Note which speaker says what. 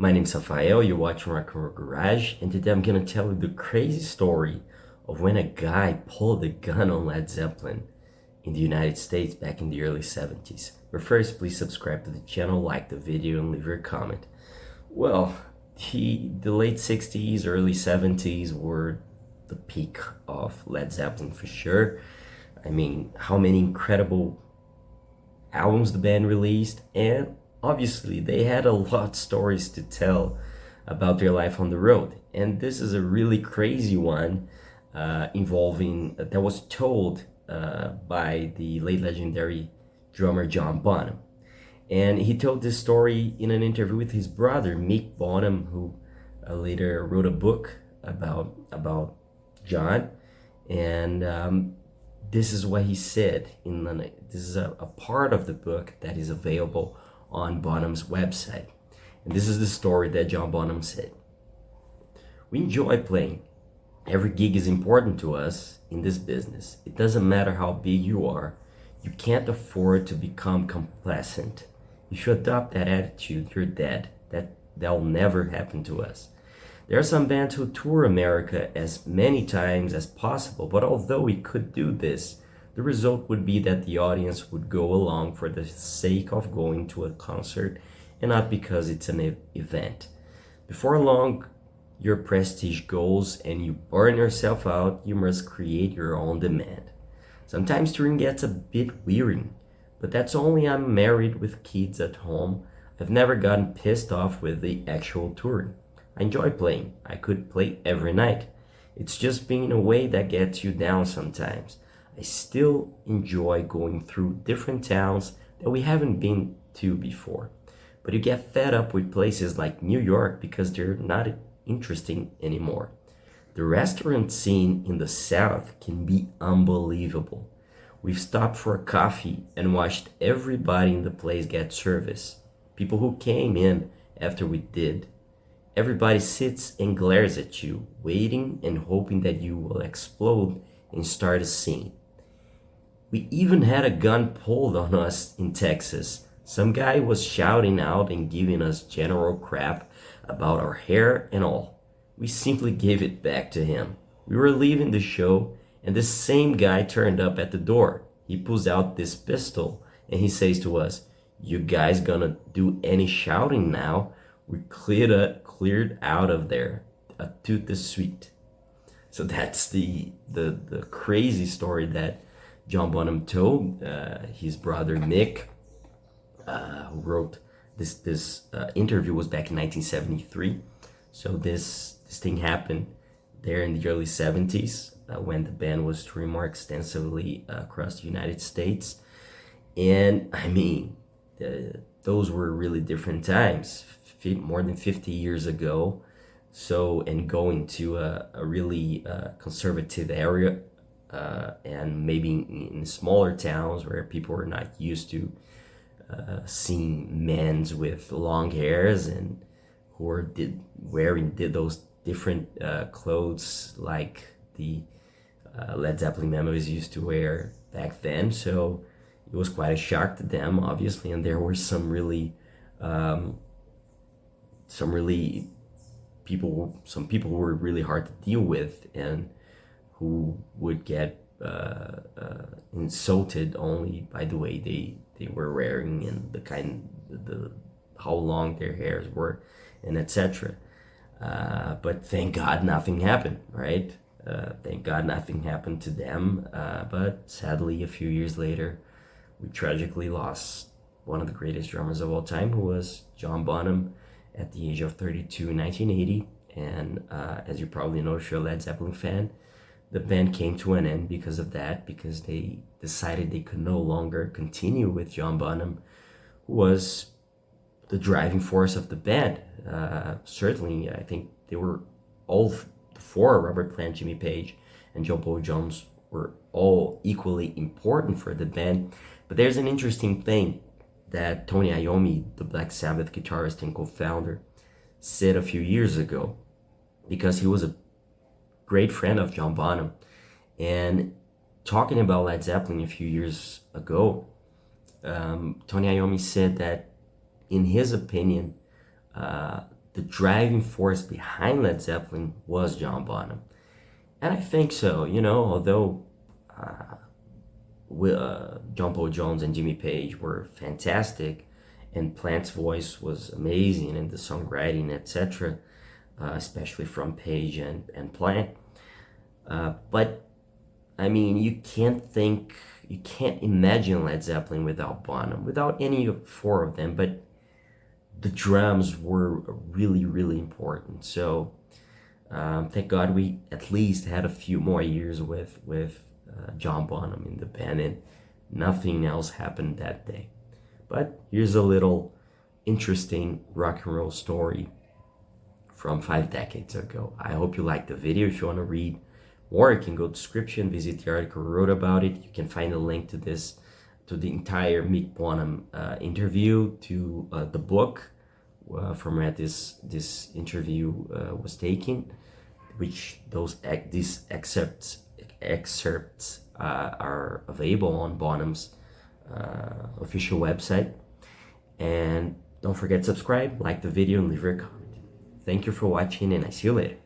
Speaker 1: My name's Rafael, you're watching Rock and Roll Garage, and today I'm gonna tell you the crazy story of when a guy pulled a gun on Led Zeppelin in the United States back in the early 70s. But first, please subscribe to the channel, like the video, and leave your comment. Well, the late 60s, early 70s were the peak of Led Zeppelin for sure. I mean, how many incredible albums the band released, and obviously they had a lot of stories to tell about their life on the road. And this is a really crazy one involving that was told by the late legendary drummer John Bonham. And he told this story in an interview with his brother Mick Bonham, who later wrote a book about John. And this is what he said this is a part of the book that is available on Bonham's website. And this is the story that John Bonham said. We enjoy playing. Every gig is important to us in this business. It doesn't matter how big you are. You can't afford to become complacent. If you adopt that attitude, you're dead. That'll never happen to us. There are some bands who tour America as many times as possible, but although we could do this, the result would be that the audience would go along for the sake of going to a concert and not because it's an event. Before long, your prestige goes and you burn yourself out. You must create your own demand. Sometimes touring gets a bit wearing, but that's only I'm married with kids at home. I've never gotten pissed off with the actual touring. I enjoy playing. I could play every night. It's just being away that gets you down sometimes. I still enjoy going through different towns that we haven't been to before. But you get fed up with places like New York because they're not interesting anymore. The restaurant scene in the South can be unbelievable. We've stopped for a coffee and watched everybody in the place get service. People who came in after we did. Everybody sits and glares at you, waiting and hoping that you will explode and start a scene. We even had a gun pulled on us in Texas. Some guy was shouting out and giving us general crap about our hair and all. We simply gave it back to him. We were leaving the show and the same guy turned up at the door. He pulls out this pistol and he says to us, "You guys gonna do any shouting now? We cleared out of there. A toot the sweet." So that's the crazy story that John Bonham told his brother Mick, who wrote this interview was back in 1973. So this thing happened there in the early 70s when the band was touring more extensively across the United States. And I mean, those were really different times, more than 50 years ago. So, and going to a really conservative area and maybe in smaller towns where people were not used to seeing men with long hairs and who were wearing those different clothes like the Led Zeppelin members used to wear back then. So it was quite a shock to them, obviously, and there were some people who were really hard to deal with and who would get insulted only by the way they were wearing and the how long their hairs were and etc. But thank God nothing happened, right? Thank God nothing happened to them. But sadly, a few years later, we tragically lost one of the greatest drummers of all time, who was John Bonham, at the age of 32 in 1980. And as you probably know, if you're a Led Zeppelin fan, the band came to an end because of that, because they decided they could no longer continue with John Bonham, who was the driving force of the band. Certainly, I think they were all four, Robert Plant, Jimmy Page, and John Paul Jones, were all equally important for the band. But there's an interesting thing that Tony Iommi, the Black Sabbath guitarist and co-founder, said a few years ago, because he was a great friend of John Bonham. And talking about Led Zeppelin a few years ago, Tony Iommi said that, in his opinion, the the driving force behind Led Zeppelin was John Bonham. And I think so, you know, although John Paul Jones and Jimmy Page were fantastic, and Plant's voice was amazing, and the songwriting, etc., especially from Page and Plant. But I mean, you can't imagine Led Zeppelin without Bonham, without any of four of them. But the drums were really, really important. So thank God we at least had a few more years with John Bonham in the band, and nothing else happened that day. But here's a little interesting rock and roll story from 5 decades ago. I hope you liked the video. If you want to read more, you can go to the description, visit the article I wrote about it. You can find a link to this, to the entire Mick Bonham interview, to the book from where this interview was taken, which these excerpts are available on Bonham's official website. And don't forget to subscribe, like the video, and leave your comment. Thank you for watching, and I see you later.